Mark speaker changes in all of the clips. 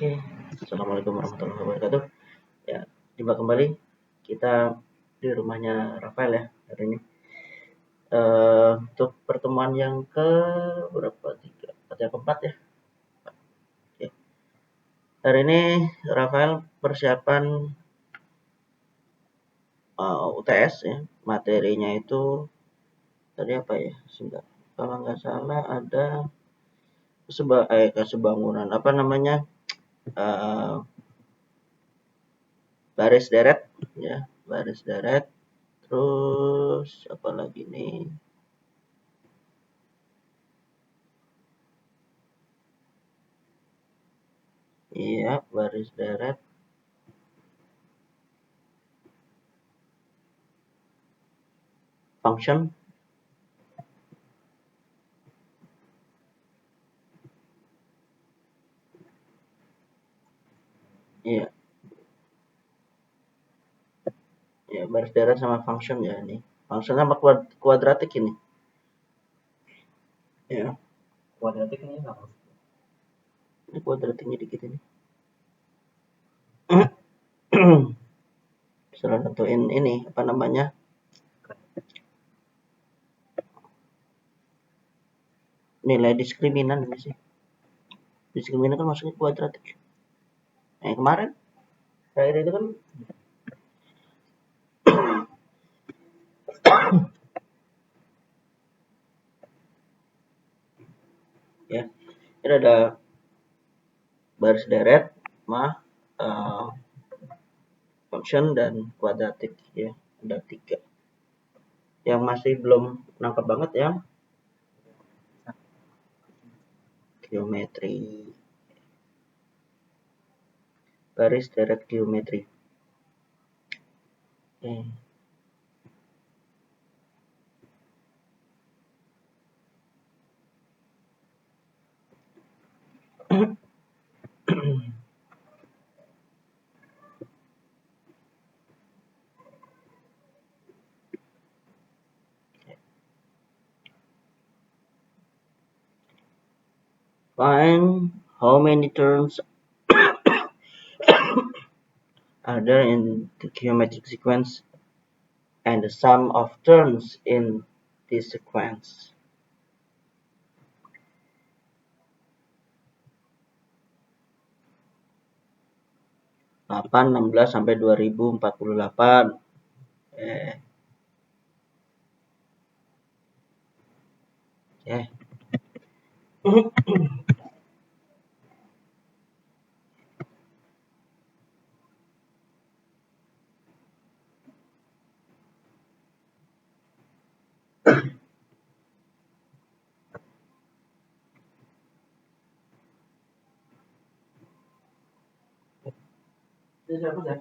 Speaker 1: Oke, assalamualaikum warahmatullahi wabarakatuh. Ya, jumpa kembali kita di rumahnya Rafael ya hari ini. Untuk pertemuan yang ke berapa tiga atau yang keempat ya. Oke. Hari ini Rafael persiapan UTS ya. Materinya itu tadi apa ya? Sebentar. Kalau nggak salah ada kesebangunan apa namanya? eh, Baris deret ya, baris deret. Terus apa lagi nih? Iya, baris deret. Function. Iya, ya baris deret sama function ya ini. Function sama kuadratik ini. Ya,
Speaker 2: Kuadratik ini apa?
Speaker 1: ini kuadratiknya dikit ini. Sudah tentuin ini apa namanya? Nilai diskriminan ini sih. Diskriminan kan maksudnya kuadratik. Kemarin terakhir itu kan ya, ini ada baris deret sama function dan kuadratik ya, ada 3. Yang masih belum nangkep banget ya geometri, baris deret geometri. Oke. Find how many terms are there in the geometric sequence and the sum of terms in this sequence. 8, 16 sampai 2048. Oke. Siapa ya?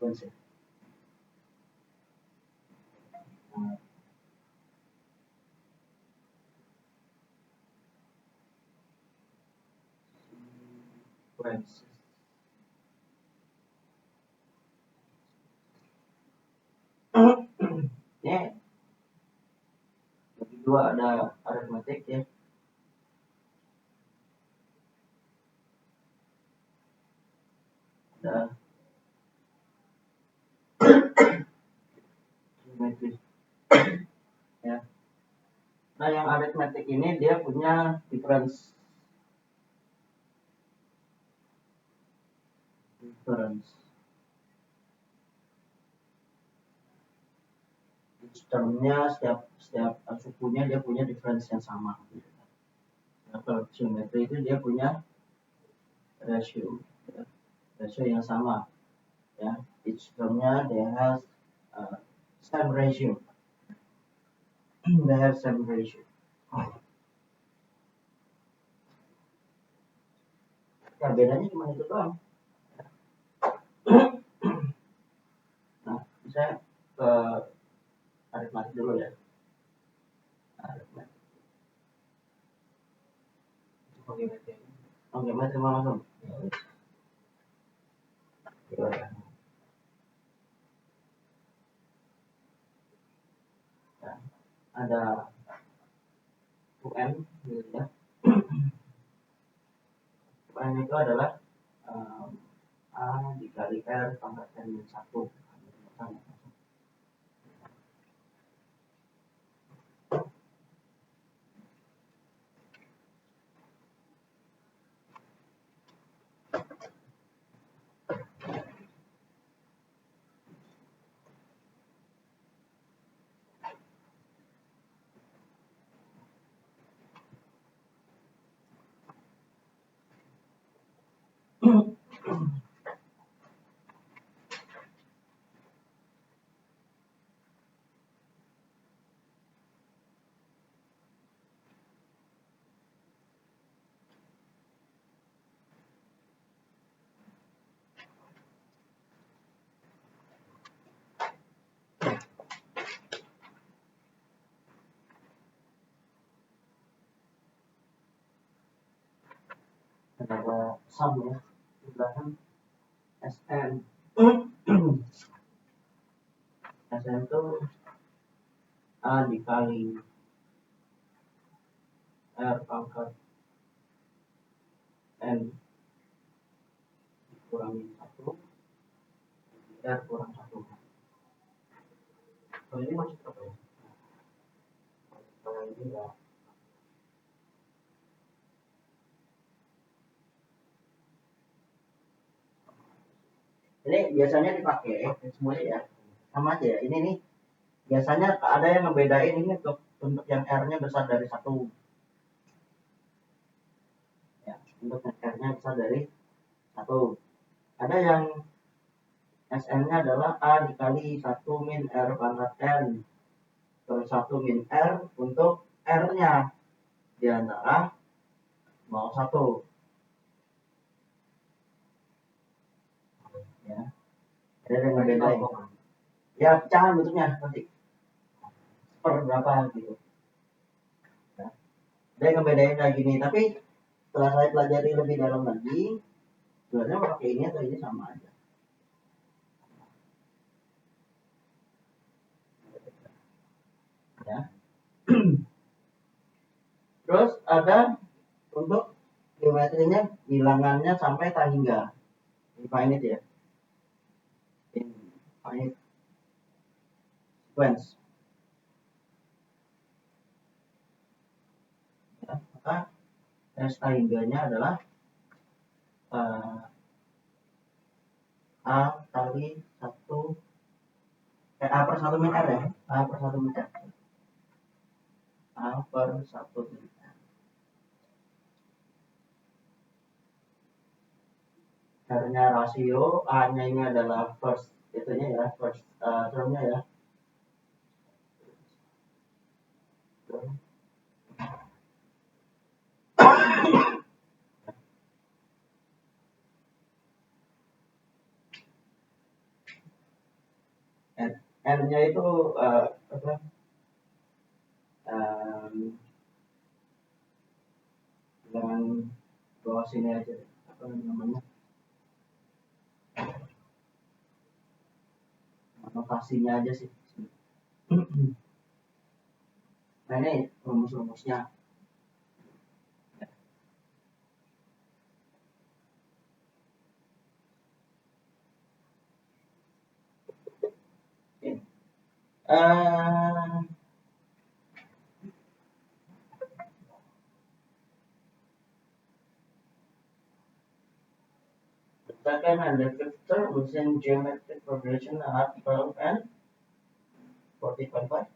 Speaker 1: Sequence ya. Sequence. Ya. Bagi 2 ada aritmetik ya. Ada geometri. Ya. Nah, yang aritmetik ini dia punya difference. Termnya setiap sukunya dia punya difference yang sama. Nah, kalau geometri itu dia punya ratio, ya. Ratio yang sama, ya. Each termnya they has same ratio. They have same ratio. Ya bedanya cuma itu doang. Nah, saya ke aritmatik dulu ya. Aritmatik. Oke, materi langsung. Ya, ada UN gitu ya. UN itu adalah A dikali R pangkat N-1. Ada sum ya, di belakang SN. SN itu A dikali R pangkat N dikurangi 1, R kurang 1. Kalau ini maksud apa ya? Kalau ini enggak. Ini biasanya dipakai semuanya ya, sama aja ya. Ini nih biasanya ada yang ngebedain ini untuk yang R-nya besar dari 1. Ya, untuk yang R-nya besar dari 1. Ada yang SN-nya adalah A dikali 1 min R pangkat N per 1 min R untuk R-nya di antara 0,1. Ya. Ada yang ngebedain. Ya, pecahan bentuknya nanti. Per berapa gitu. Ya. Ada yang ngebedain kayak gini, tapi setelah saya pelajari lebih dalam lagi, sebenarnya pakai ini atau ini sama aja. Ya. Terus ada untuk geometrinya bilangannya sampai tak hingga. Infinite ya. Infinite sequence. Ya, maka S tak hingganya adalah A kali 1 A per 1 min R ya. A per 1 min R. A per 1 min R. R-nya rasio, A-nya ini adalah first, itunya ya, first termnya ya. R-nya itu apa? Jangan bawah sini aja, apa namanya? Notasinya aja sih. Nah ini rumus-rumusnya. The second and the fifth term within geometric progression are 12 and 40.5.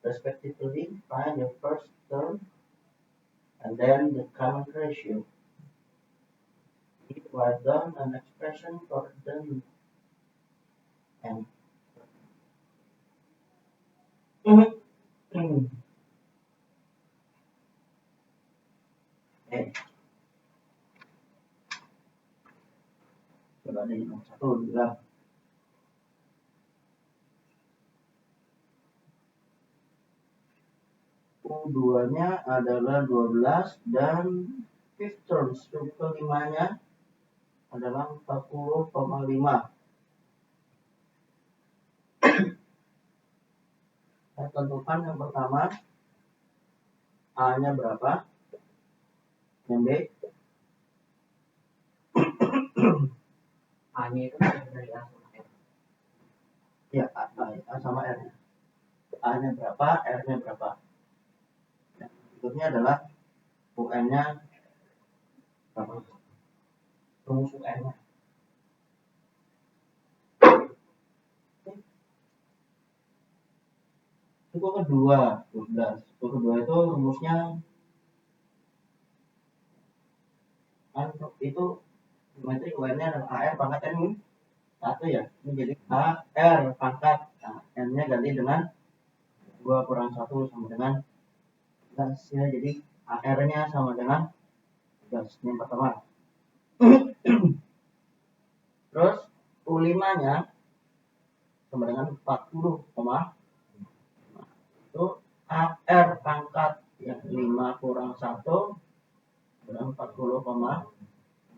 Speaker 1: Respectively, find the first term and then the common ratio. write down an expression for the n. Coba ada yang satu juga. U2-nya adalah 12 dan fifth terms, kelimanya adalah 40,5. Saya tentukan yang pertama A-nya berapa, yang B
Speaker 2: A-nya itu dari A sama R.
Speaker 1: ya, A sama R-nya. A-nya berapa, R-nya berapa. Yang berikutnya adalah UN-nya berapa, rumus UN-nya. Itu kedua, 12. Itu kedua itu rumusnya itu geometri UN-nya adalah AR pangkat N min 1 ya. Ini jadi AR pangkat, nah, N-nya ganti dengan 2 kurang 1 sama dengan 11 ya. Jadi AR-nya sama dengan 11. Ini yang pertama. Terus U5-nya sama dengan 40, itu AR pangkat yang 5 kurang 1 dengan 40,5.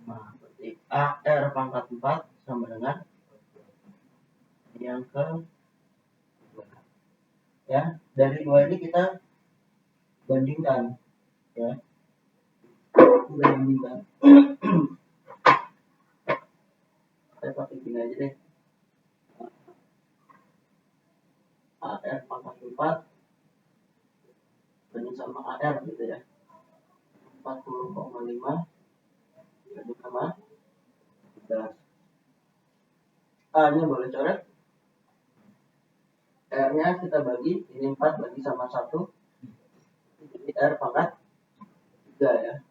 Speaker 1: Berarti AR pangkat 4 sama dengan yang ke ya. Dari dua ini kita bandingkan ya. Bandingkan. Saya pakai gini aja deh. AR pangkat 4 banding sama AR gitu ya. 40,5 banding sama 11. A-nya boleh coret. R-nya kita bagi, ini 4 bagi sama 1. Jadi R pangkat 3 ya.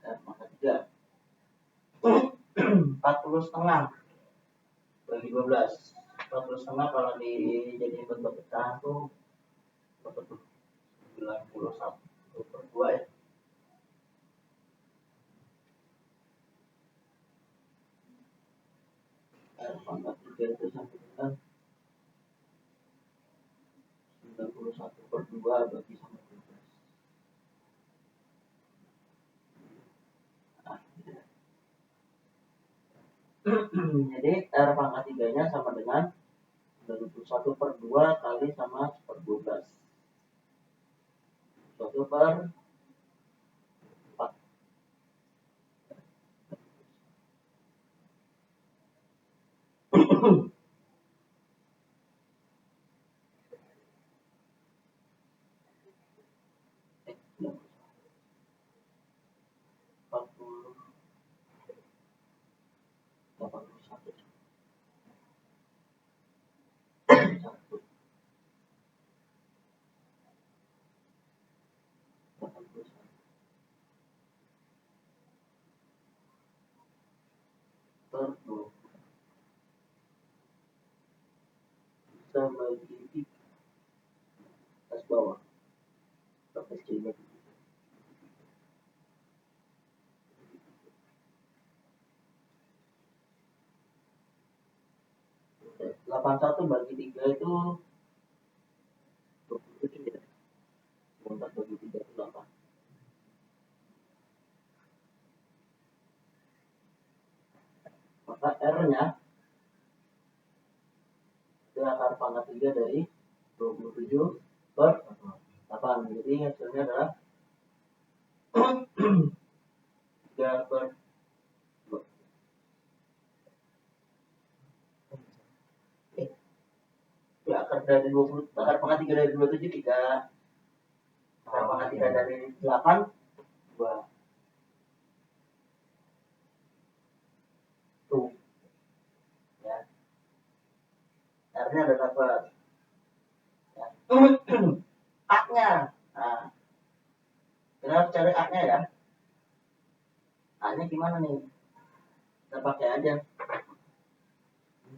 Speaker 1: R pangkat 3. 40 setengah bagi 12. 40 setengah kalau dijadiin bentuk pecahan tuh 91/2 ya. R pangkat 3 itu sama dengan 91/2 bagi sama 12. Nah, jadi R pangkat 3-nya sama dengan 91/2 kali sama 1/12. 1/4. Bisa bagi 3 atas bawah sampai sini. 81 bagi 3 itu 27 ya. 4 bagi 3 itu 8. Maka R-nya itu akar pangkat 3 dari 27/8. Jadi hasilnya adalah 3/2. Ya, akar dari 20, akar pangkat 3 dari 27 3. Akar pangkat 3 dari 8 2. Tuh. Ya. R-nya ada dapat. Ya. A-nya. Nah, kita harus cari A-nya ya. A-nya gimana nih? kita pakai aja.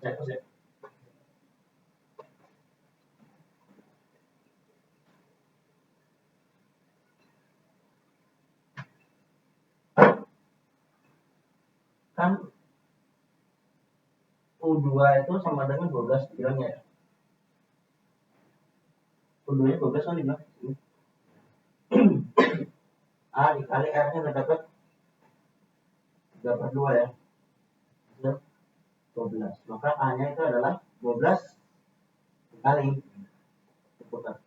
Speaker 1: Cek. Kan U2 itu sama dengan 12 bilangnya ya. U2 nya 12 kan dibilang. A dikali R nya udah dapat 3/2 ya. 12. Maka A nya itu adalah 12 dikali diputar.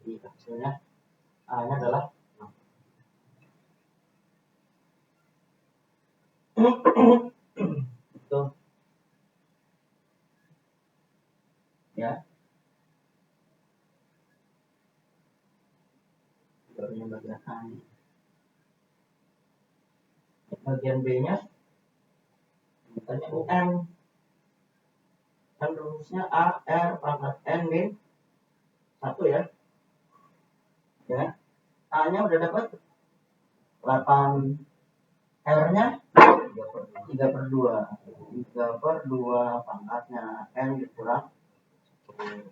Speaker 1: Hasilnya A nya adalah itu ya. Bagian A. Bagian B nya misalnya UN, kan rumusnya A R pangkat N min 1 ya. Ya, A nya udah dapat 8, R nya 3/2. 3/2 pangkatnya N dikurang 10.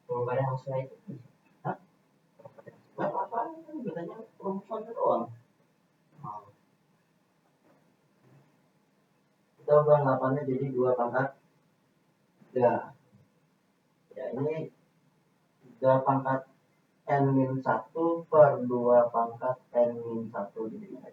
Speaker 2: Kalau ada hasilnya itu.
Speaker 1: Nggak apa-apa, kan bedanya rumusannya doang. Kita ubah 8-nya jadi 2 pangkat 3. Ya, ini 3 pangkat N min 1 per 2 pangkat N min 1 jadinya.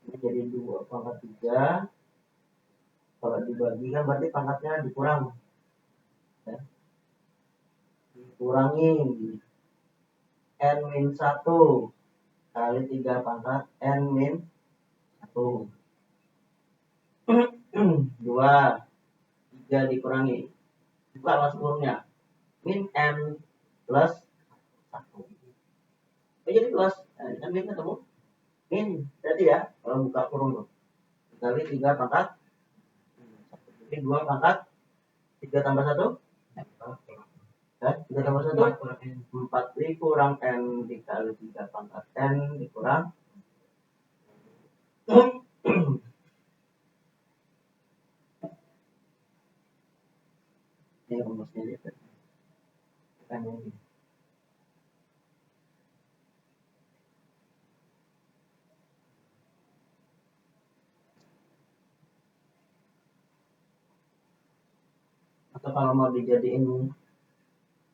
Speaker 1: Ini jadi 2 pangkat 3. Kalau dibagi kan berarti pangkatnya dikurang. Ya. Dikurangi N min 1 kali 3 pangkat N min 1. 2, 3 dikurangi. Buka kelas kurungnya. Min N plus 1. Jadi plus. Nah, ini kan min ketemu. Min. Jadi ya, kalau buka kurung tuh. Kali 3 pangkat. Jadi 2 pangkat. 3 tambah 1. 3 tambah 1. 4 dikurang N dikali 3 pangkat N dikurang. Ini rumusnya gitu. Kan ini. Atau kalau mau dijadiin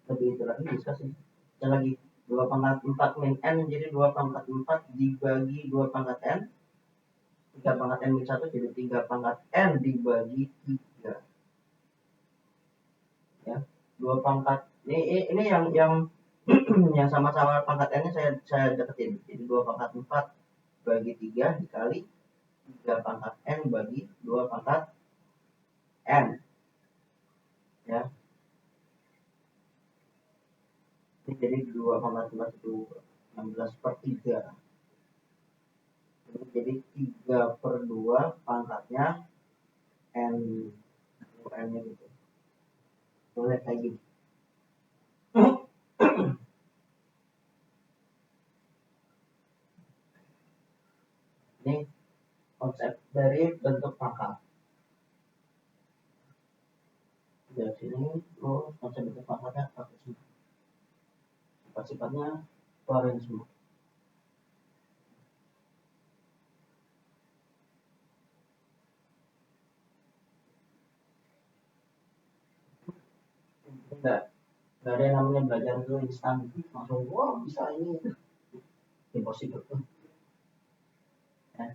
Speaker 1: lebih itu lagi bisa sih. Kita lagi 2 pangkat 4 min N jadi 2 pangkat 4 dibagi 2 pangkat N. 3 pangkat N min 1 jadi 3 pangkat N dibagi 3. Ya, 2 pangkat. Ini yang yang sama-sama pangkat N-nya saya deketin. Jadi 2 pangkat 4 bagi 3 dikali 3 pangkat N bagi 2 pangkat N. Ya. Ini jadi 2 pangkat 11 itu 16/3. Ini jadi 3/2 pangkatnya N. N-nya gitu. Boleh kayak gini. Ini konsep dari bentuk pangkat. Dari sini terus konsep bentuk pangkatnya pakai semua. Sifat-sifatnya keluarin semua. Enggak ada yang namanya belajar itu instan langsung wah bisa ini impossible tuh ya.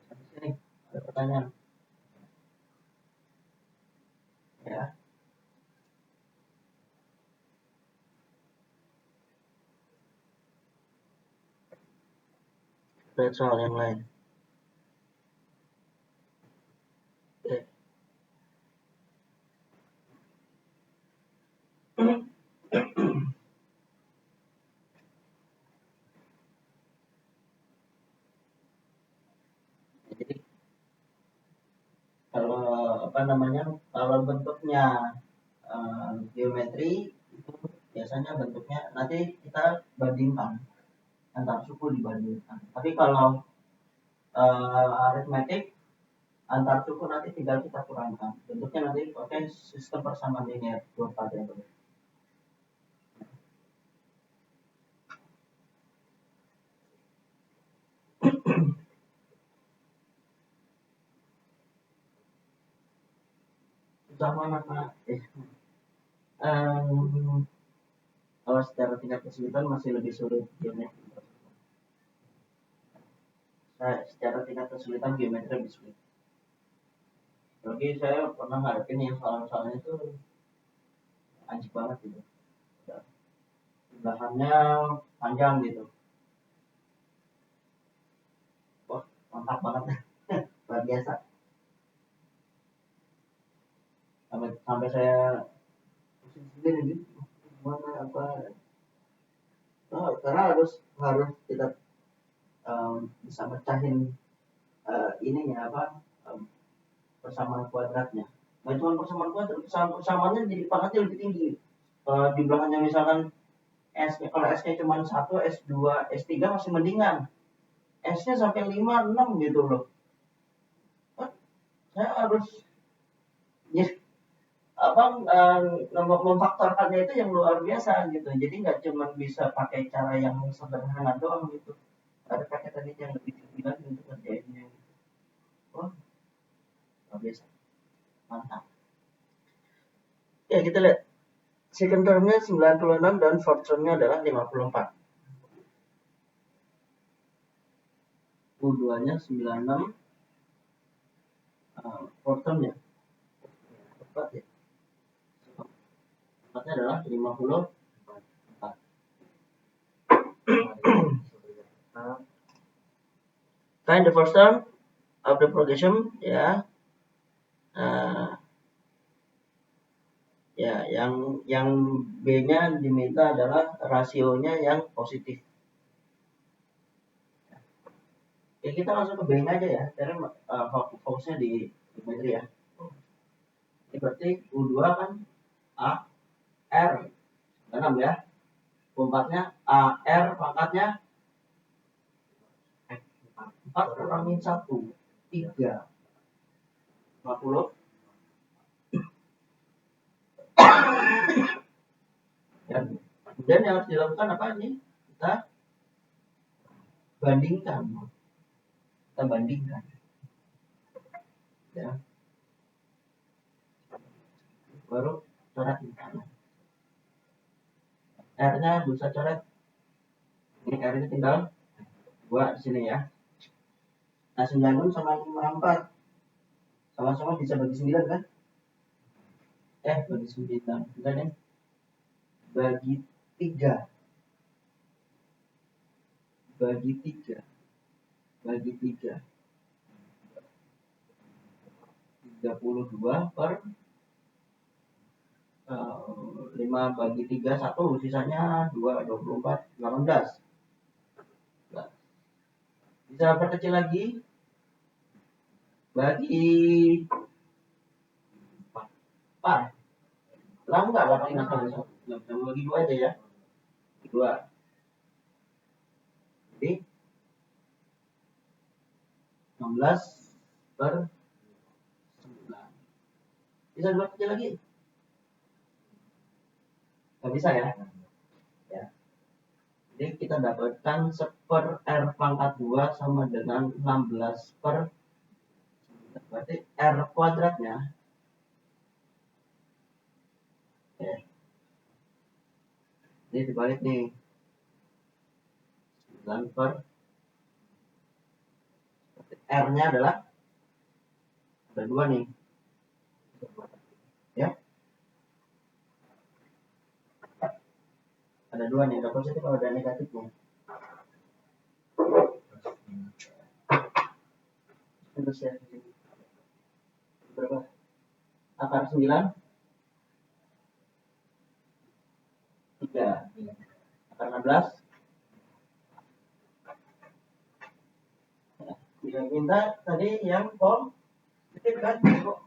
Speaker 1: Sampai sini ada pertanyaan ya. lihat soal yang lain. Oke. Jadi kalau bentuknya geometri itu biasanya bentuknya nanti kita bandingkan antar suku dibandingkan. Tapi kalau aritmetik antar suku nanti tinggal kita kurangkan. Bentuknya nanti pakai sistem persamaan linear dua variabel. Kalau secara tingkat kesulitan masih lebih sulit geometri. Secara tingkat kesulitan geometri lebih sulit. Lagi saya pernah ngadepin yang soal-soalnya itu anjing banget gitu. Bahannya panjang gitu. Wah, mantap banget. Luar biasa. Sampai saya sendiri gitu. Mana apa? Oh, karena harus kita bisa mecahin ininya apa? Persamaan kuadratnya. Nah, cuma persamaan kuadrat, persamaannya jadi pangkatnya lebih tinggi. Di belakangnya misalkan S-nya, kalau S-nya cuma 1, S2, S3 masih mendingan. S-nya sampai 5, 6 gitu loh. Saya harus memfaktorkannya itu yang luar biasa gitu. Jadi nggak cuma bisa pakai cara yang sederhana doang gitu. Ada pakai teknik yang lebih tinggi lagi untuk ngerjainnya. Wah, luar biasa. Mantap. Ya, kita lihat. Second termnya 96 dan fourth termnya adalah 54. U2-nya 96, fourth termnya. Tepat ya. Tepatnya adalah 54. Find the first term of the progression, ya. Ya, yang B-nya diminta adalah rasionya yang positif. Ya, kita langsung ke B-nya aja ya, karena fokusnya di geometri ya. Ini berarti U2 kan A, R, 6 ya. U4-nya A, R pangkatnya 4 kurangin 1, 3. 50. Ya. Kemudian yang harus dilakukan apa nih? Kita bandingkan. Ya. Baru coret di sana. R-nya bisa coret. Ini R-nya tinggal 2 di sini ya. Nah, 96 sama 54. Sama-sama bisa bagi 9 kan? Bagi 9. Enggak nih. Bagi 3. Bagi 3. 32 per 5 bagi 3, 1, sisanya 2, 24, 18. Bisa perkecil lagi. Bagi 4. Lah enggak, 8 bagi 2 aja ya. 2. Jadi 16 per 9. Bisa dua kecil lagi? Nggak bisa ya? Ya. Jadi kita dapatkan 1 R pangkat 2 sama dengan 16 per 9. Berarti R kuadratnya. Oke. Ini dibalik nih. 9 per R-nya adalah ada 2 nih. Ya. Ada 2 nih, ada positif, ada negatifnya. Terus ya, berapa? Akar 9? 3. Akar 16? Dia minta tadi yang positif kan? Kok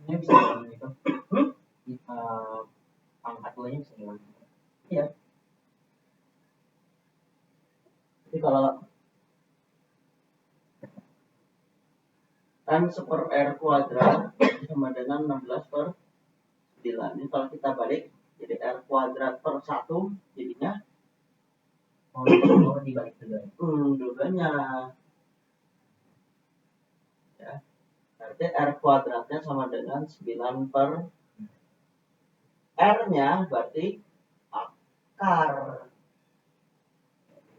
Speaker 2: Ini bisa dibilang gitu. Pangkat duanya bisa dibilang.
Speaker 1: iya. Jadi kalau n super r kuadrat sama dengan 16 per 9. Ini kalau kita balik jadi r kuadrat per 1 jadinya
Speaker 2: dibalik juga.
Speaker 1: Dua-duanya. Ya. Berarti r kuadratnya sama dengan 9 per r-nya berarti akar.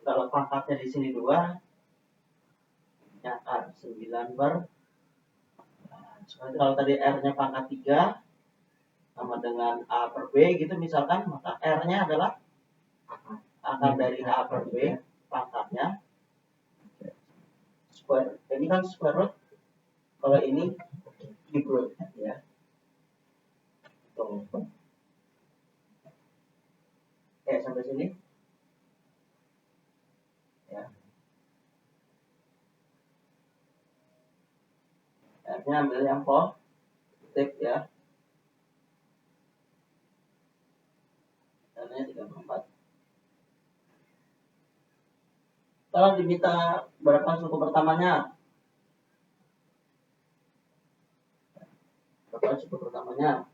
Speaker 1: Kalau pangkatnya di sini 2, ya akar 9 per. Kalau tadi r-nya pangkat 3 sama dengan a per b gitu misalkan, maka r-nya adalah akar dari a per b pangkatnya square. Ini kan square root. Kalau ini cube root ya. Oke, sampai sini. Ya. R-nya ambil yang positif ya. R-nya 34. Kalau diminta berapa suku pertamanya? Berapa suku pertamanya?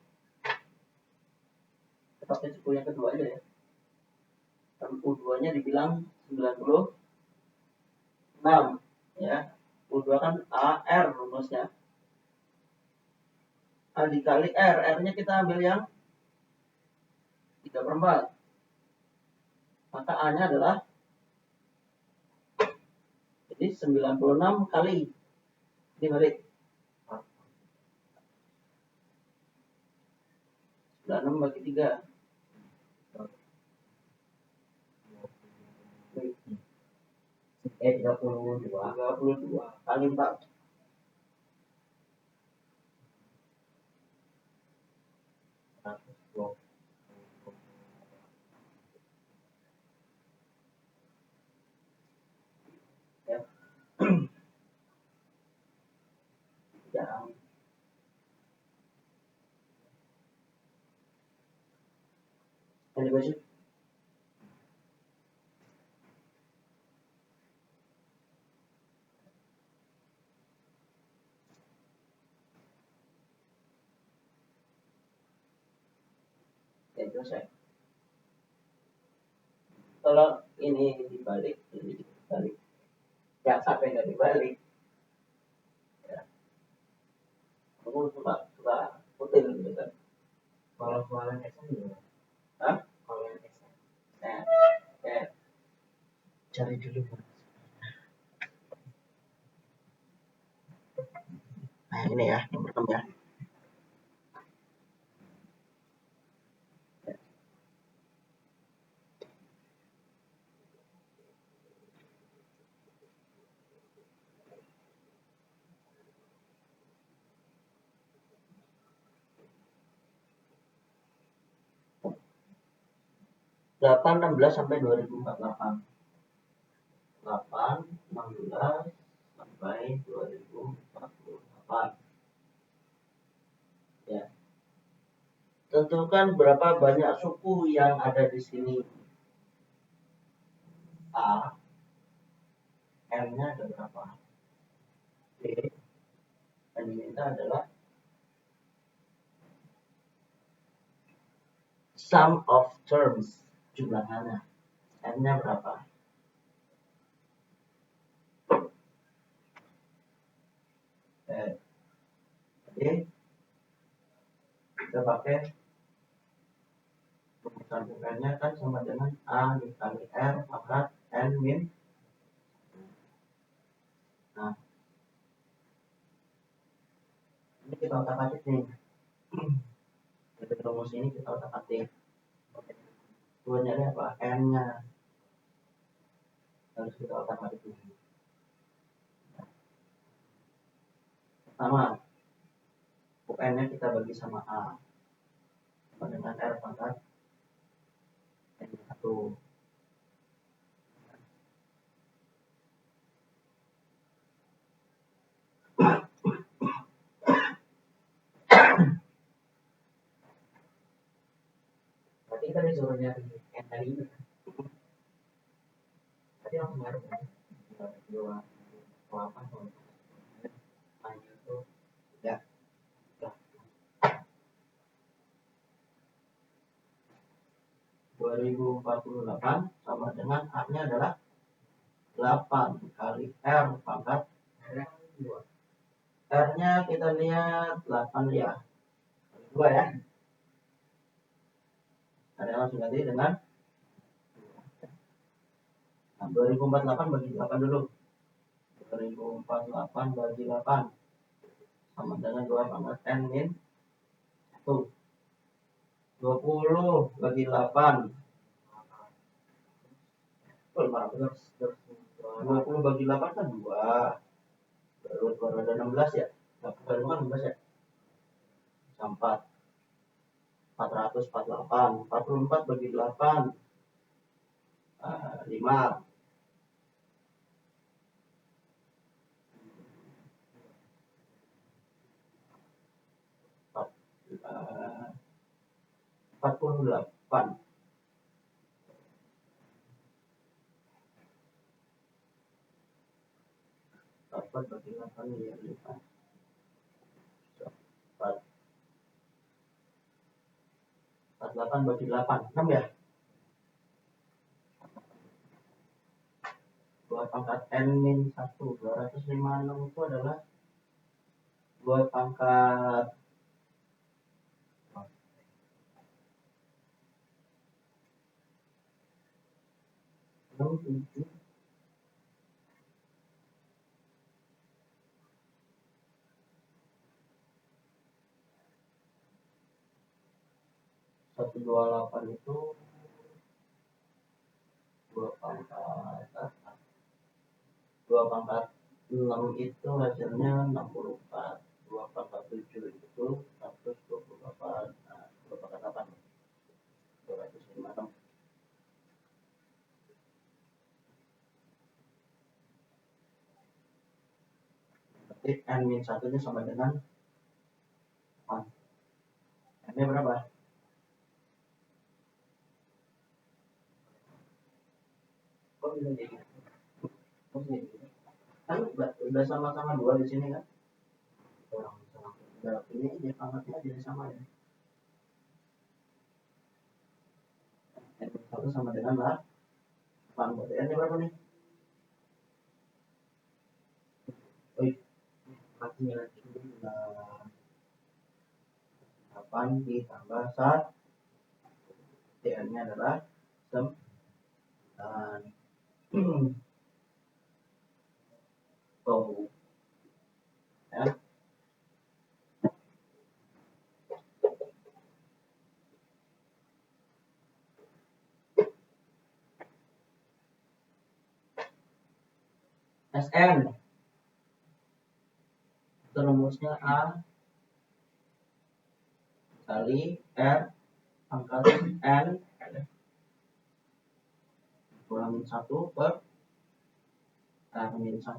Speaker 1: Kita pakai suku yang kedua aja ya. U2-nya dibilang 96 ya. U2 kan AR rumusnya. A dikali R, R-nya kita ambil yang 3/4. Maka A-nya adalah jadi 96 kali dibalik 96 bagi 3. 32 kali 4. Ya. Jarang. Ini baju. Ya, selesai. Kalau ini dibalik, ini dibalik. Ya, sampai nggak dibalik. Ya. Aku suka putin gitu kan.
Speaker 2: Kalau soalan SN gimana?
Speaker 1: Hah?
Speaker 2: Kalau yang SN.
Speaker 1: Nah, ya. Cari dulu. Nah, ini ya, nomor 6 ya. Delapan 16 sampai 2048. 8 16 sampai 2048. Ya. Tentukan berapa banyak suku yang ada di sini. A, M-nya ada berapa? B, yang diminta adalah sum of terms, jumlahannya. M-nya berapa? Jadi kita pakai rumusan bukannya kan sama dengan A dikali R pangkat N min. Nah, ini kita otak-atik nih. Dari rumus ini kita otak-atik. Gue nyari apa? N-nya. harus kita otak-atik dulu. Pertama, UN-nya kita bagi sama A sama dengan R pangkat N1.
Speaker 2: Berarti kita disuruh nyari N tadi itu. Tadi langsung nyari kan? 2,8 hanya itu
Speaker 1: Ya. 2048 sama dengan A-nya adalah 8 kali R pangkat R-nya kita lihat 8 ya. 2 ya. Ada langsung ganti dengan 2048 bagi 8 dulu. 2048 bagi 8 sama dengan 2 pangkat N min 1. 20 bagi 8 20 bagi 8 kan 2. Baru ada 16 ya. Baru kan 16 ya. 4 448 44 bagi 8 5 48 4 bagi 8 ya 5 48 bagi 8 6 ya. 2 pangkat N min 1 256 itu adalah 2 pangkat 7 128 itu 2 pangkat 6 itu hasilnya 64. 2 pangkat 7 itu 128. Nah, 2 pangkat 8 256. Berarti N min 1 nya sama dengan 8. N nya berapa?
Speaker 2: kok bisa jadi
Speaker 1: Kan udah sama-sama 2 di sini kan. Nah, ini aja pangkatnya jadi sama ya. N min 1 sama dengan 8. Berarti N nya berapa nih? 8 ditambah 1. N nya adalah 9. Oh. Ya. SN itu rumusnya A kali R pangkat N kurangin 1 per R min 1.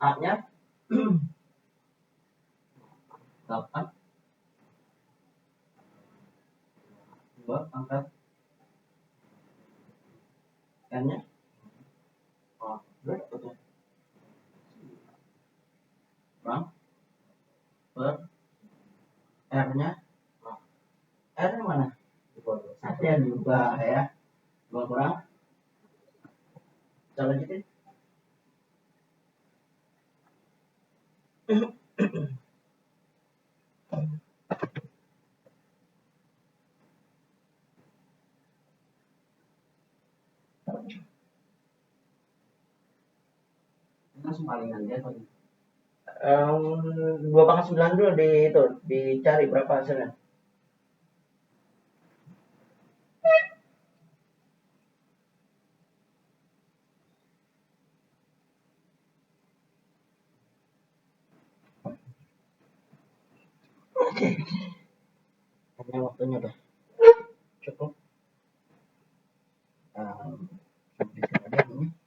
Speaker 1: A nya 8 2 pangkat N nya berapa tuh? Kurang per R nya R nya mana? Ada 2 ya. 2 kurang. Kita lanjutin.
Speaker 2: langsung palingan dia atau
Speaker 1: 2 pangkat 9 dulu dicari berapa hasilnya. karena waktunya udah cukup. Sampai sini aja ini.